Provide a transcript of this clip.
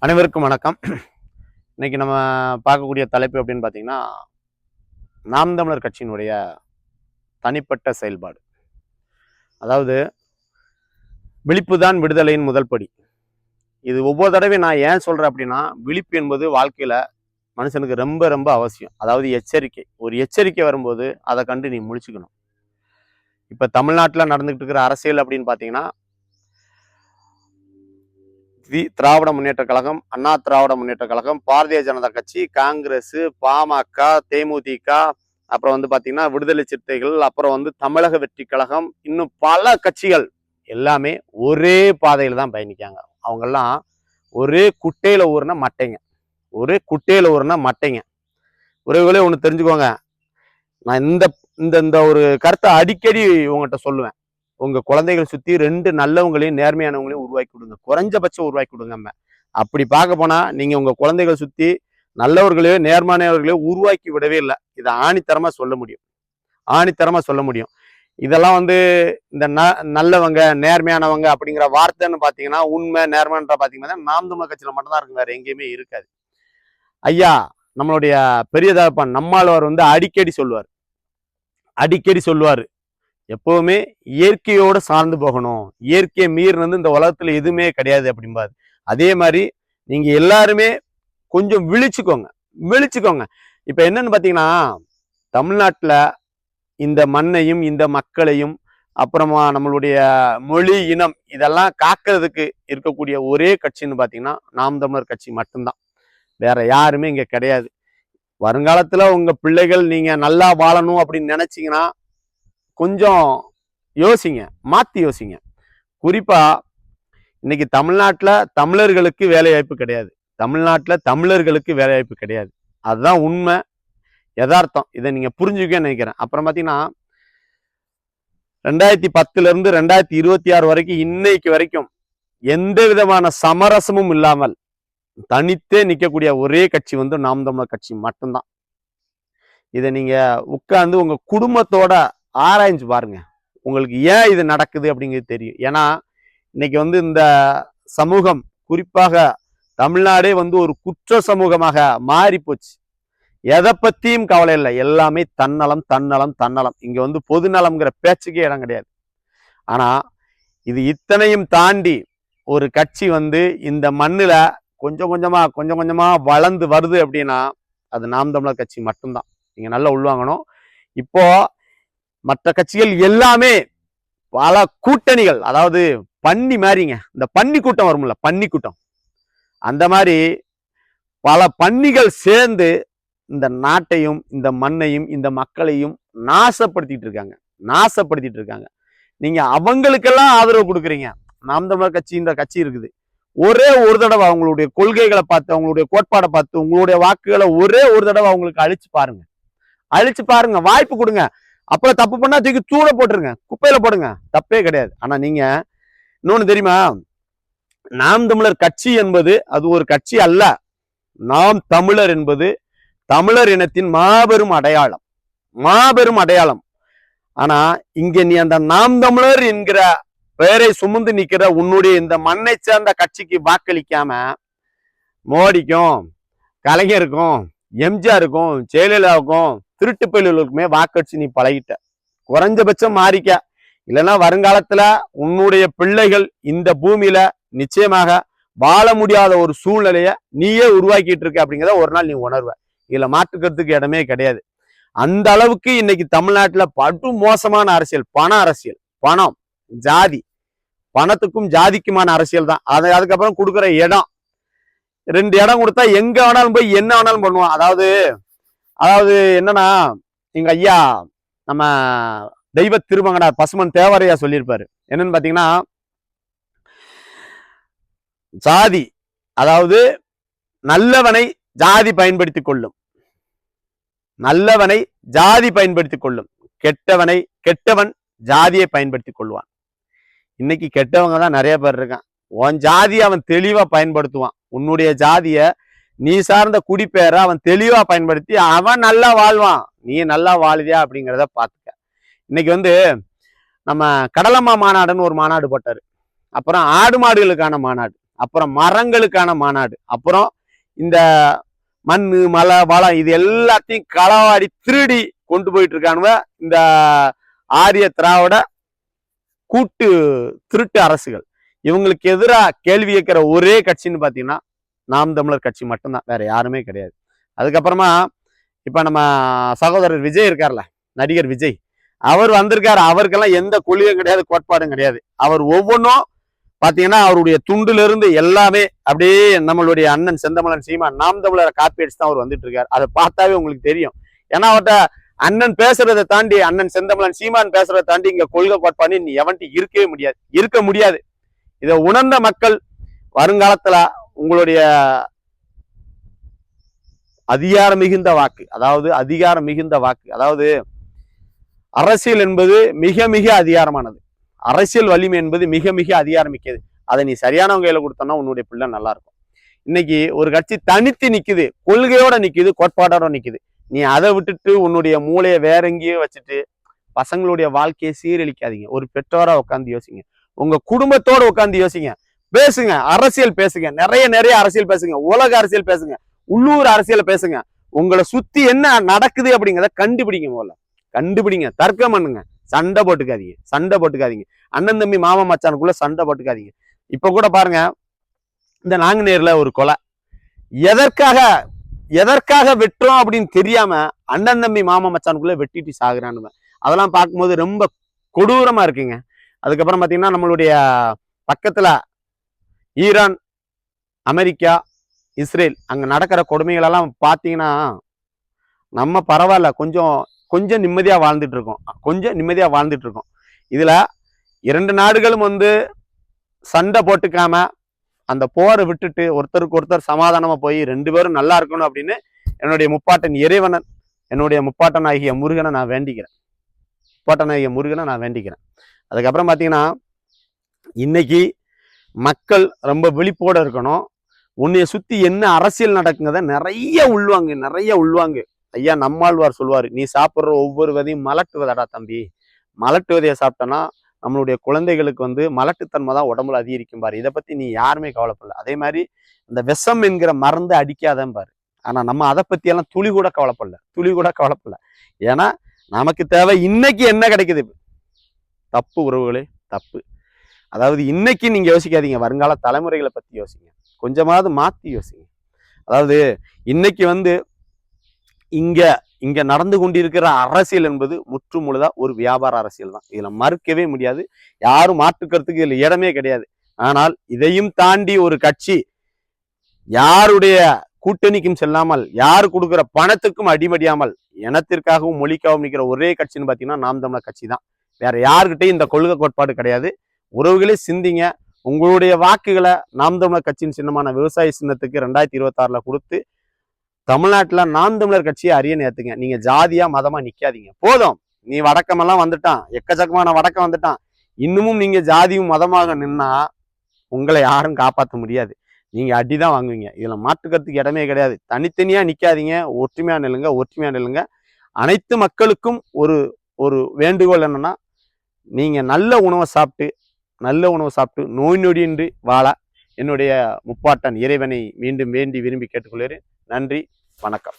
அனைவருக்கும் வணக்கம். இன்னைக்கு நம்ம பார்க்கக்கூடிய தலைப்பு அப்படின்னு பார்த்தீங்கன்னா, நாம் தமிழர் கட்சியினுடைய தனிப்பட்ட செயல்பாடு. அதாவது விழிப்பு தான் விடுதலையின் முதல் படி. இது ஒவ்வொரு தடவையும் நான் ஏன் சொல்றேன் அப்படின்னா, விழிப்பு என்பது வாழ்க்கையில மனுஷனுக்கு ரொம்ப ரொம்ப அவசியம். அதாவது எச்சரிக்கை. ஒரு எச்சரிக்கை வரும்போது அதை கண்டு நீ முழிச்சுக்கணும். இப்ப தமிழ்நாட்டில் நடந்துகிட்டு இருக்கிற அரசியல் அப்படின்னு பார்த்தீங்கன்னா, திராவிட முன்னேற்ற கழகம், அண்ணா திராவிட முன்னேற்ற கழகம், பாரதிய ஜனதா கட்சி, காங்கிரஸ், பாமக, தேமுதிக, அப்புறம் வந்து பாத்தீங்கன்னா விடுதலை சிறுத்தைகள், அப்புறம் தமிழக வெற்றி கழகம், இன்னும் பல கட்சிகள் எல்லாமே ஒரே பாதையில தான் பயணிக்காங்க. அவங்கெல்லாம் ஒரே குட்டையில ஊறின மட்டைங்க. ஒரே குட்டையில ஊறின மட்டைங்க. உறவுகளே ஒன்று தெரிஞ்சுக்கோங்க. நான் இந்த இந்த இந்த ஒரு கருத்தை அடிக்கடி உங்கள்கிட்ட சொல்லுவேன். உங்க குழந்தைகள் சுத்தி 2 நல்லவங்களையும் நேர்மையானவங்களையும் உருவாக்கி கொடுங்க. குறைஞ்சபட்சம் உருவாக்கி கொடுங்க. அப்படி பார்க்க போனா நீங்க உங்க குழந்தைகள் சுத்தி நல்லவர்களையோ நேர்மையானவர்களையோ உருவாக்கி விடவே இல்லை. இதை ஆணித்தரமா சொல்ல முடியும். ஆணித்தரமா சொல்ல முடியும். இதெல்லாம் இந்த நல்லவங்க நேர்மையானவங்க அப்படிங்கிற வார்த்தைன்னு பாத்தீங்கன்னா, உண்மை நேர்மைன்ற பாத்தீங்கன்னா நாம் தமிழர் கட்சியில மட்டும்தான் இருக்கு, வேற எங்கேயுமே இருக்காது. ஐயா நம்மளுடைய பெரிய தகப்பன் நம்மாழ்வார் அடிக்கடி சொல்லுவாரு, எப்பவுமே இயற்கையோட சார்ந்து போகணும். இயற்கையை மீறினது இந்த உலகத்துல எதுவுமே கிடையாது அப்படிம்பாரு. அதே மாதிரி நீங்க எல்லாருமே கொஞ்சம் விழிச்சுக்கோங்க. இப்ப என்னன்னு பாத்தீங்கன்னா, தமிழ்நாட்டுல இந்த மண்ணையும் இந்த மக்களையும் அப்புறமா நம்மளுடைய மொழி இனம் இதெல்லாம் காக்கிறதுக்கு இருக்கக்கூடிய ஒரே கட்சின்னு பாத்தீங்கன்னா நாம் தமிழர் கட்சி மட்டும்தான். வேற யாருமே இங்க கிடையாது. வருங்காலத்துல உங்க பிள்ளைகள் நீங்க நல்லா வாழணும் அப்படின்னு நினைச்சீங்கன்னா கொஞ்சம் மாத்தி யோசிங்க. குறிப்பா இன்னைக்கு தமிழ்நாட்டுல தமிழர்களுக்கு வேலை வாய்ப்பு கிடையாது. அதுதான் உண்மை, யதார்த்தம். இதை நீங்க புரிஞ்சுக்க நினைக்கிறேன். அப்புறம் பாத்தீங்கன்னா 2010 இருந்து 2026 வரைக்கும் இன்னைக்கு வரைக்கும் எந்த விதமான சமரசமும் இல்லாமல் தனித்தே நிற்கக்கூடிய ஒரே கட்சி நாம் தமிழர் கட்சி மட்டும்தான். இதை நீங்க உட்கார்ந்து உங்க குடும்பத்தோட ஆராய்ஞ்சு பாருங்க. உங்களுக்கு ஏன் இது நடக்குது அப்படிங்கிறது தெரியும். ஏன்னா இன்னைக்கு இந்த சமூகம், குறிப்பாக தமிழ்நாடே ஒரு குற்ற சமூகமாக மாறி போச்சு. எதை பத்தியும் கவலை இல்லை, எல்லாமே தன்னலம். இங்க பொது நலம்ங்கிற பேச்சுக்கே இடம் கிடையாது. ஆனா இது இத்தனையும் தாண்டி ஒரு கட்சி இந்த மண்ணுல கொஞ்சம் கொஞ்சமா வளர்ந்து வருது அப்படின்னா அது நாம் தமிழர் கட்சி மட்டும்தான். நீங்க நல்லா உள்வாங்கணும். இப்போ மற்ற கட்சிகள் எல்லாமே பல கூட்டணிகள், அதாவது பன்னி மாதிரிங்க. இந்த பன்னி கூட்டம் வரும்ல, பன்னி கூட்டம், அந்த மாதிரி பல பன்னிகள் சேர்ந்து இந்த நாட்டையும் இந்த மண்ணையும் இந்த மக்களையும் நாசப்படுத்திட்டு இருக்காங்க. நீங்க அவங்களுக்கெல்லாம் ஆதரவு கொடுக்குறீங்க. நாம் தமிழர் கட்சின்ற கட்சி இருக்குது. ஒரே ஒரு தடவை அவங்களுடைய கொள்கைகளை பார்த்து, அவங்களுடைய கோட்பாடை பார்த்து, உங்களுடைய வாக்குகளை ஒரே ஒரு தடவை அவங்களுக்கு அழிச்சு பாருங்க, வாய்ப்பு கொடுங்க. அப்புறம் தப்பு பண்ணா தூக்கி தூர போட்டுருங்க, குப்பையில போடுங்க, தப்பே கிடையாது. ஆனா நீங்க இன்னொன்னு தெரியுமா, நாம் தமிழர் கட்சி என்பது அது ஒரு கட்சி அல்ல. நாம் தமிழர் என்பது தமிழர் இனத்தின் மாபெரும் அடையாளம். ஆனா இங்க நீ அந்த நாம் தமிழர் என்கிற பெயரை சுமந்து நிக்கிற உன்னுடைய இந்த மண்ணை சேர்ந்த கட்சிக்கு வாக்களிக்காம மோடிக்கும், கலைஞருக்கும், எம்ஜிஆருக்கும், ஜெயலலிதாவுக்கும், திருட்டு பயிலுக்குமே வாக்களிச்சு நீ பழகிட்ட. குறைஞ்சபட்சம் மாறிக்க. இல்லைன்னா வருங்காலத்துல உன்னுடைய பிள்ளைகள் இந்த பூமியில நிச்சயமாக வாழ முடியாத ஒரு சூழ்நிலைய நீயே உருவாக்கிட்டு இருக்க அப்படிங்கிறத ஒரு நாள் நீ உணர்வ. இதுல மாற்றுக்கிறதுக்கு இடமே கிடையாது. அந்த அளவுக்கு இன்னைக்கு தமிழ்நாட்டுல படு மோசமான அரசியல், பணம், ஜாதி, பணத்துக்கும் ஜாதிக்குமான அரசியல் தான். அதுக்கப்புறம் கொடுக்குற இடம், 2 இடம் கொடுத்தா எங்க வேணாலும் போய் என்ன வேணாலும் பண்ணுவான். அதாவது என்னன்னா, எங்க ஐயா நம்ம தெய்வ திருமகனார் பசுமன் தேவரையா சொல்லியிருப்பாரு. என்னன்னு பாத்தீங்கன்னா, ஜாதி, அதாவது நல்லவனை ஜாதி பயன்படுத்திக் கொள்ளும், கெட்டவன் ஜாதியை பயன்படுத்திக் கொள்வான். இன்னைக்கு கெட்டவங்க தான் நிறைய பேர் இருக்கான். உன் ஜாதியை அவன் தெளிவா பயன்படுத்துவான். உன்னுடைய ஜாதிய, நீ சார்ந்த குடிப்பேரை அவன் தெளிவா பயன்படுத்தி அவன் நல்லா வாழ்வான். நீ நல்லா வாழுவியா அப்படிங்கிறத பார்த்துக்க. இன்னைக்கு நம்ம கடலம்மா மாநாடுன்னு ஒரு மாநாடு போட்டாரு. அப்புறம் ஆடு மாடுகளுக்கான மாநாடு. அப்புறம் மரங்களுக்கான மாநாடு, அப்புறம் இந்த மண்ணு மலை வளம் இது எல்லாத்தையும் களவாடி திருடி கொண்டு போயிட்டு இருக்கானுவ இந்த ஆரிய திராவிட கூட்டு திருட்டு அரசுகள். இவங்களுக்கு எதிராக கேள்வி கேட்கிற ஒரே கட்சின்னு பாத்தீங்கன்னா நாம் தமிழர் கட்சி மட்டும்தான், வேற யாருமே கிடையாது. அதுக்கப்புறமா இப்ப நம்ம சகோதரர் விஜய் இருக்கார்ல, நடிகர் விஜய், அவர் வந்திருக்காரு. அவருக்கெல்லாம் எந்த கொள்கையும் கிடையாது, கோட்பாடும் கிடையாது. அவர் ஒவ்வொன்றும் பாத்தீங்கன்னா அவருடைய துண்டுல இருந்து எல்லாமே அப்படியே நம்மளுடைய அண்ணன் செந்தமிழன் சீமான் நாம் தமிழரை காப்பி அடிச்சு தான் அவர் வந்துட்டு இருக்காரு. அதை பார்த்தாவே உங்களுக்கு தெரியும். ஏன்னா அவர்கிட்ட அண்ணன் பேசுறதை தாண்டி, அண்ணன் செந்தமிழன் சீமான் பேசுறதை தாண்டி இங்க கொள்கை கோட்பாடு நீ எவன்ட்டு இருக்க முடியாது. இதை உணர்ந்த மக்கள் வருங்காலத்துல உங்களுடைய அதிகாரம் மிகுந்த வாக்கு, அதாவது அரசியல் என்பது மிக மிக அதிகாரமானது. அரசியல் வலிமை என்பது மிக மிக அதிகாரமிக்கது. அதை நீ சரியானவங்க கையில கொடுத்தோம்னா உன்னுடைய பிள்ளை நல்லா இருக்கும். இன்னைக்கு ஒரு கட்சி தனித்து நிக்குது, கொள்கையோட நிக்குது, கோட்பாடோட நிக்குது. நீ அதை விட்டுட்டு உன்னுடைய மூளையை வேற எங்கேயோ வச்சுட்டு பசங்களுடைய வாழ்க்கையை சீரழிக்காதீங்க. ஒரு பெற்றோரா உட்காந்து யோசிங்க, உங்க குடும்பத்தோட உட்காந்து யோசிங்க, பேசுங்க, அரசியல் பேசுங்க, நிறைய அரசியல் பேசுங்க, உலக அரசியல் பேசுங்க, உள்ளூர் அரசியல பேசுங்க. உங்களை சுத்தி என்ன நடக்குது அப்படிங்கிறத கண்டுபிடிங்க, தர்க்கம் பண்ணுங்க, சண்டை போட்டுக்காதீங்க. அண்ணன் தம்பி மாமா மச்சானுக்குள்ள சண்டை போட்டுக்காதீங்க. இப்ப கூட பாருங்க, இந்த நாங்குநேர்ல ஒரு கொலை, எதற்காக வெட்டுறோம் அப்படின்னு தெரியாம அண்ணன் தம்பி மாமா மச்சானுக்குள்ள வெட்டிட்டு சாகுறான்னு, அதெல்லாம் பார்க்கும்போது ரொம்ப கொடூரமா இருக்குங்க. அதுக்கப்புறம் பாத்தீங்கன்னா நம்மளுடைய பக்கத்துல ஈரான், அமெரிக்கா, இஸ்ரேல் அங்க நடக்கிற கொடுமைகள் எல்லாம் பாத்தீங்கன்னா நம்ம பரவாயில்ல, கொஞ்சம் நிம்மதியா வாழ்ந்துட்டு இருக்கோம். இதுல 2 நாடுகளும் சண்டை போட்டுக்காம அந்த போரை விட்டுட்டு ஒருத்தருக்கு ஒருத்தர் சமாதானமா போய் 2 பேரும் நல்லா இருக்கணும் அப்படின்னு என்னுடைய முப்பாட்டன் இறைவனன், என்னுடைய முப்பாட்டனாகிய முருகனை நான் வேண்டிக்கிறேன். அதுக்கப்புறம் பாத்தீங்கன்னா இன்னைக்கு மக்கள் ரொம்ப விழிப்போட இருக்கணும். உன்னைய சுத்தி என்ன அரசியல் நடக்குங்கிறத நிறைய உள்வாங்க. ஐயா நம்மாழ்வார் சொல்லுவாரு, நீ சாப்பிட்ற ஒவ்வொரு விதையும் மலட்டு விதடா தம்பி. மலட்டு விதையை சாப்பிட்டோன்னா நம்மளுடைய குழந்தைகளுக்கு மலட்டுத்தன்மை தான் உடம்புல அதிகரிக்கும் பாரு. இதை பத்தி நீ யாருமே கவலைப்படல. அதே மாதிரி இந்த விஷம் என்கிற மருந்து அடிக்காதன் பாரு. ஆனா நம்ம அதை பத்தி எல்லாம் துளி கூட கவலைப்படல. ஏன்னா நமக்கு தேவை இன்னைக்கு என்ன கிடைக்குது. தப்பு உறவுகளே, தப்பு. அதாவது இன்னைக்கு நீங்க யோசிக்காதீங்க, வருங்கால தலைமுறைகளை பத்தி யோசிங்க, கொஞ்சமாவது மாத்தி யோசிங்க. அதாவது இன்னைக்கு இங்க நடந்து கொண்டிருக்கிற அரசியல் என்பது முற்று முழுதா ஒரு வியாபார அரசியல் தான். இதுல மறுக்கவே முடியாது, யாரும் மாற்றுக்கிறதுக்கு இதுல இடமே கிடையாது. ஆனால் இதையும் தாண்டி ஒரு கட்சி யாருடைய கூட்டணிக்கும் செல்லாமல், யாரு கொடுக்குற பணத்துக்கும் அடிமடியாமல், இனத்திற்காகவும் மொழிக்காகவும் நிற்கிற ஒரே கட்சின்னு பாத்தீங்கன்னா நாம் தமிழர் கட்சி தான். வேற யாருக்கிட்டையும் இந்த கொள்கை கோட்பாடு கிடையாது. உறவுகளே சிந்திங்க. உங்களுடைய வாக்குகளை நாம் தமிழர் கட்சியின் சின்னமான விவசாய சின்னத்துக்கு 2026 கொடுத்து தமிழ்நாட்டுல நாம் தமிழர் கட்சியை அரியணை ஏத்துங்க. நீங்க ஜாதியா மதமா நிக்காதீங்க. போதும், நீ வடக்கமெல்லாம் வந்துட்டான், எக்கச்சக்கமான வடக்கம் வந்துட்டான். இன்னமும் நீங்க ஜாதியும் மதமாக நின்னா உங்களை யாரும் காப்பாற்ற முடியாது. நீங்க அடிதான் வாங்குவீங்க. இதுல மாற்றுக்கிறதுக்கு இடமே கிடையாது. தனித்தனியா நிக்காதீங்க, ஒற்றுமையா நில்லுங்க. அனைத்து மக்களுக்கும் ஒரு வேண்டுகோள் என்னன்னா, நீங்க நல்ல உணவை சாப்பிட்டு நோய் நொடியின்றி வாழ என்னுடைய முப்பாட்டன் இறைவனை மீண்டும் வேண்டி விரும்பி கேட்டுக்கொள்கிறேன். நன்றி, வணக்கம்.